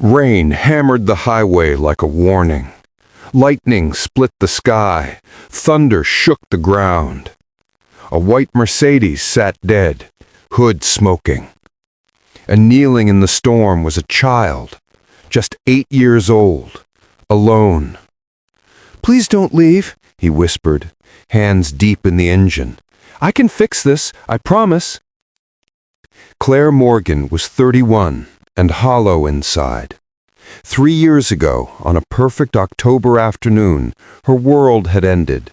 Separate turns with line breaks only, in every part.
Rain hammered the highway like a warning. Lightning split the sky. Thunder shook the ground. A white Mercedes sat dead, hood smoking. And kneeling in the storm was a child, just 8 years old, alone. "Please don't leave," he whispered, hands deep in the engine. "I can fix this, I promise." Claire Morgan was 31 and hollow inside. 3 years ago, on a perfect October afternoon, her world had ended.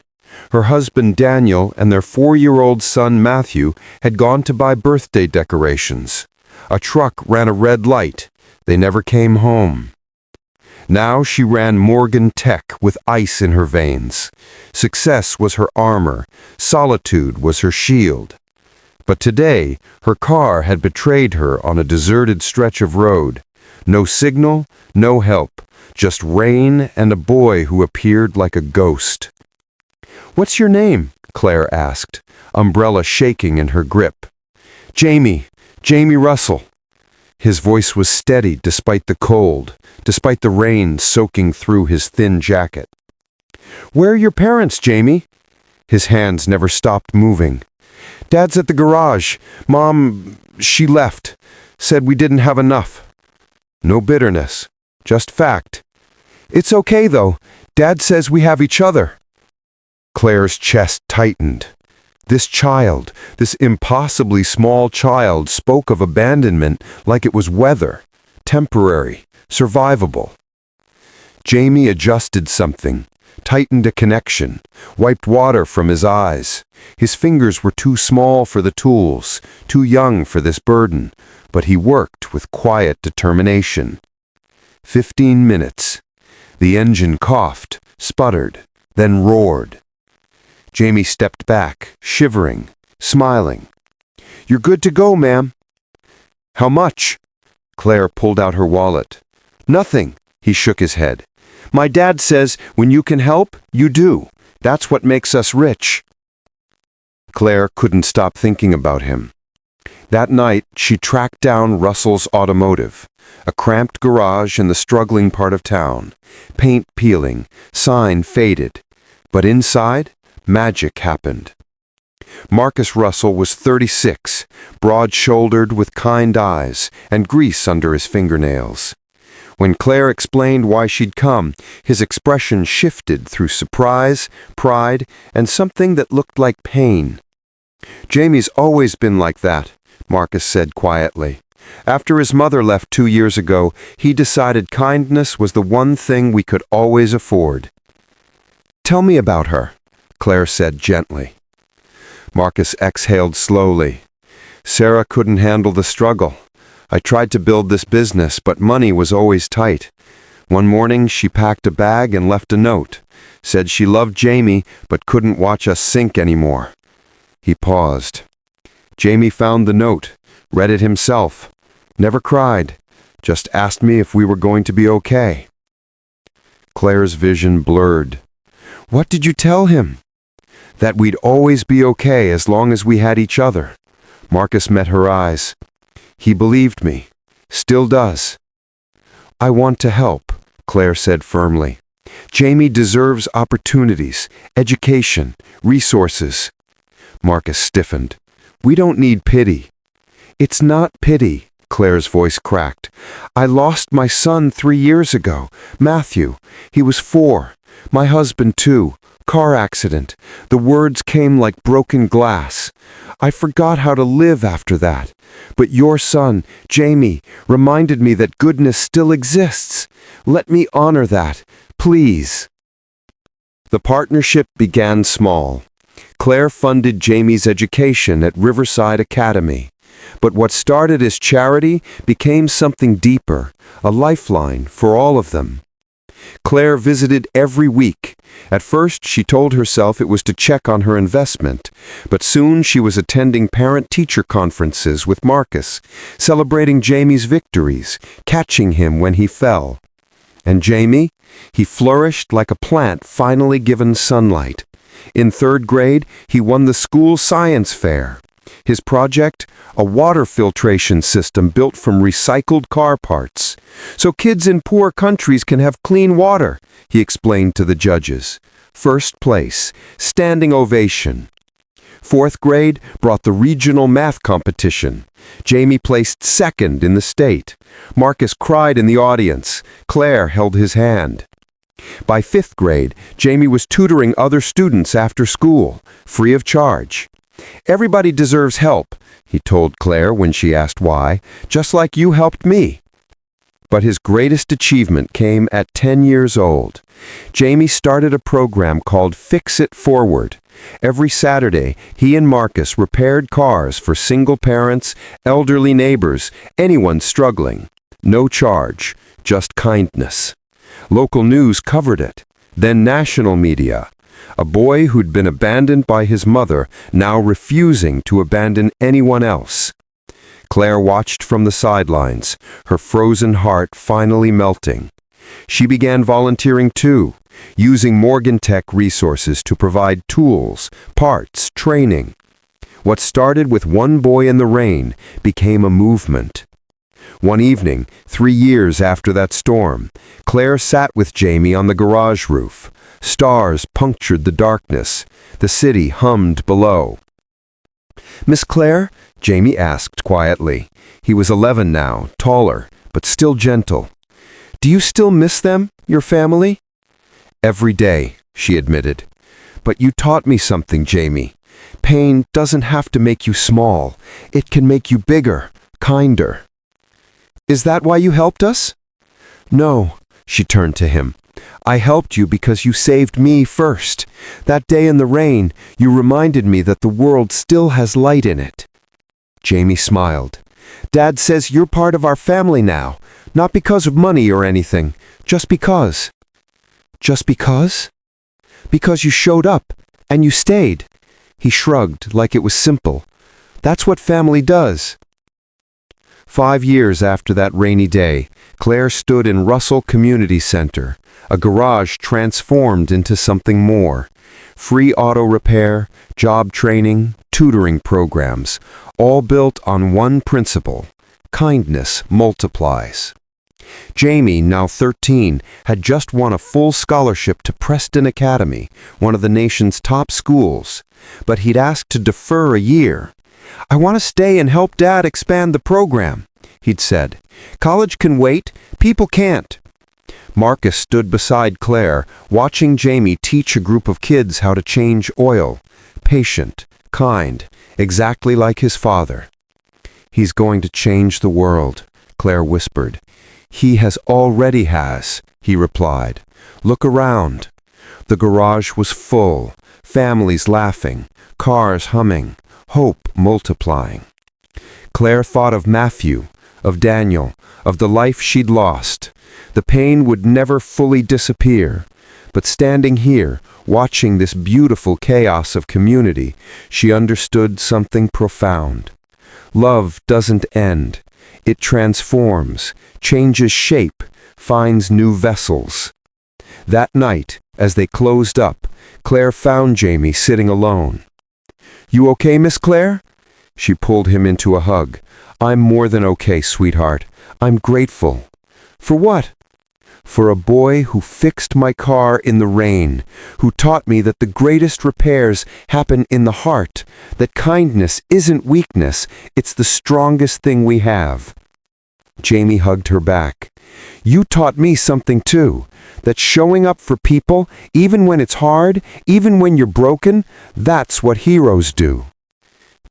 Her husband Daniel and their 4-year-old son Matthew had gone to buy birthday decorations. A truck ran a red light. They never came home. Now she ran Morgan Tech with ice in her veins. Success was her armor. Solitude was her shield. But today, her car had betrayed her on a deserted stretch of road. No signal, no help, just rain and a boy who appeared like a ghost. "What's your name?" Claire asked, umbrella shaking in her grip. Jamie Russell." His voice was steady despite the cold, despite the rain soaking through his thin jacket. "Where are your parents, Jamie?" His hands never stopped moving. "Dad's at the garage. Mom, she left. Said we didn't have enough." No bitterness, just fact. "It's okay, though. Dad says we have each other." Claire's chest tightened. This child, this impossibly small child, spoke of abandonment like it was weather, temporary, survivable. Jamie adjusted something, tightened a connection, wiped water from his eyes. His fingers were too small for the tools, too young for this burden, but he worked with quiet determination. 15 minutes. The engine coughed, sputtered, then roared. Jamie stepped back, shivering, smiling. "You're good to go, ma'am." "How much?" Claire pulled out her wallet. "Nothing," he shook his head. "My dad says when you can help, you do. That's what makes us rich." Claire couldn't stop thinking about him. That night, she tracked down Russell's automotive, a cramped garage in the struggling part of town, paint peeling, sign faded. But inside, magic happened. Marcus Russell was 36, broad-shouldered with kind eyes and grease under his fingernails. When Claire explained why she'd come, his expression shifted through surprise, pride, and something that looked like pain. "Jamie's always been like that," Marcus said quietly. "After his mother left 2 years ago, he decided kindness was the one thing we could always afford." "Tell me about her," Claire said gently. Marcus exhaled slowly. "Sarah couldn't handle the struggle. I tried to build this business, but money was always tight. One morning she packed a bag and left a note. Said she loved Jamie, but couldn't watch us sink anymore." He paused. "Jamie found the note, read it himself. Never cried, just asked me if we were going to be okay." Claire's vision blurred. "What did you tell him?" "That we'd always be okay as long as we had each other." Marcus met her eyes. "He believed me. Still does." "I want to help," Claire said firmly. "Jamie deserves opportunities, education, resources." Marcus stiffened. "We don't need pity." "It's not pity," Claire's voice cracked. "I lost my son 3 years ago, Matthew. He was 4. My husband too. Car accident. The words came like broken glass. I forgot how to live after that. But your son, Jamie, reminded me that goodness still exists. Let me honor that, please." The partnership began small. Claire funded Jamie's education at Riverside Academy. But what started as charity became something deeper, a lifeline for all of them. Claire visited every week. At first, she told herself it was to check on her investment, but soon she was attending parent-teacher conferences with Marcus, celebrating Jamie's victories, catching him when he fell. And Jamie? He flourished like a plant finally given sunlight. In 3rd grade, he won the school science fair. His project? A water filtration system built from recycled car parts.
So kids in poor countries can have clean water, he explained to the judges. First place, standing ovation. Fourth grade brought the regional math competition. Jamie placed second in the state. Marcus cried in the audience. Claire held his hand. By fifth grade, Jamie was tutoring other students after school, free of charge. Everybody deserves help, he told Claire when she asked why, just like you helped me. But his greatest achievement came at 10 years old. Jamie started a program called Fix It Forward. Every Saturday, he and Marcus repaired cars for single parents, elderly neighbors, anyone struggling. No charge, just kindness. Local news covered it, then national media. A boy who'd been abandoned by his mother, now refusing to abandon anyone else. Claire watched from the sidelines, her frozen heart finally melting. She began volunteering too, using Morgan-Tech resources to provide tools, parts, training. What started with one boy in the rain became a movement. One evening, 3 years after that storm, Claire sat with Jamie on the garage roof. Stars punctured the darkness. The city hummed below. "Miss Claire?" Jamie asked quietly. He was 11 now, taller, but still gentle. "Do you still miss them, your family?" "Every day," she admitted. "But you taught me something, Jamie. Pain doesn't have to make you small. It can make you bigger, kinder." "Is that why you helped us?" "No," she turned to him. "I helped you because you saved me first. That day in the rain, you reminded me that the world still has light in it." Jamie smiled. "Dad says you're part of our family now, not because of money or anything, just because." "Just because?" "Because you showed up, and you stayed." He shrugged like it was simple. "That's what family does." 5 years after that rainy day, Claire stood in Russell Community Center, a garage transformed into something more. Free auto repair, job training, tutoring programs, all built on one principle: kindness multiplies. Jamie, now 13, had just won a full scholarship to Preston Academy, one of the nation's top schools, but he'd asked to defer a year. "I want to stay and help Dad expand the program," he'd said. "College can wait, people can't." Marcus stood beside Claire, watching Jamie teach a group of kids how to change oil. Patient, kind, exactly like his father. "He's going to change the world," Claire whispered. "He already has," he replied. "Look around." The garage was full, families laughing, cars humming, hope multiplying. Claire thought of Matthew, of Daniel, of the life she'd lost. The pain would never fully disappear, but standing here, watching this beautiful chaos of community, she understood something profound. Love doesn't end. It transforms, changes shape, finds new vessels. That night, as they closed up, Claire found Jamie sitting alone. "You okay, Miss Claire?" She pulled him into a hug. "I'm more than okay, sweetheart. I'm grateful." "For what?" "For a boy who fixed my car in the rain, who taught me that the greatest repairs happen in the heart, that kindness isn't weakness, it's the strongest thing we have." Jamie hugged her back. "You taught me something too, that showing up for people, even when it's hard, even when you're broken, that's what heroes do."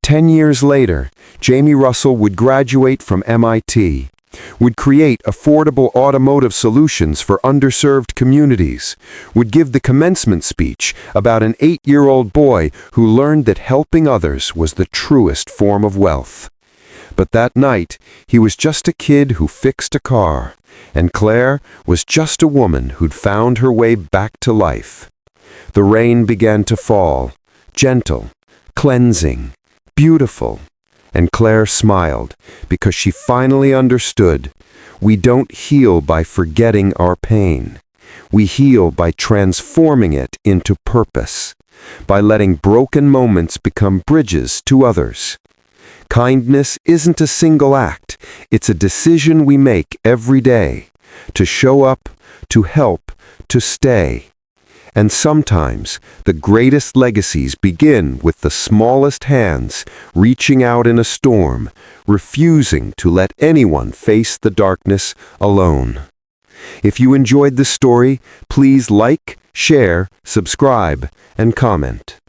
10 years later, Jamie Russell would graduate from MIT, would create affordable automotive solutions for underserved communities, would give the commencement speech about an 8-year-old boy who learned that helping others was the truest form of wealth. But that night, he was just a kid who fixed a car, and Claire was just a woman who'd found her way back to life. The rain began to fall, gentle, cleansing, beautiful, and Claire smiled because she finally understood. We don't heal by forgetting our pain. We heal by transforming it into purpose, by letting broken moments become bridges to others. Kindness isn't a single act. It's a decision we make every day. To show up, to help, to stay. And sometimes the greatest legacies begin with the smallest hands reaching out in a storm, refusing to let anyone face the darkness alone. If you enjoyed the story, please like, share, subscribe, and comment.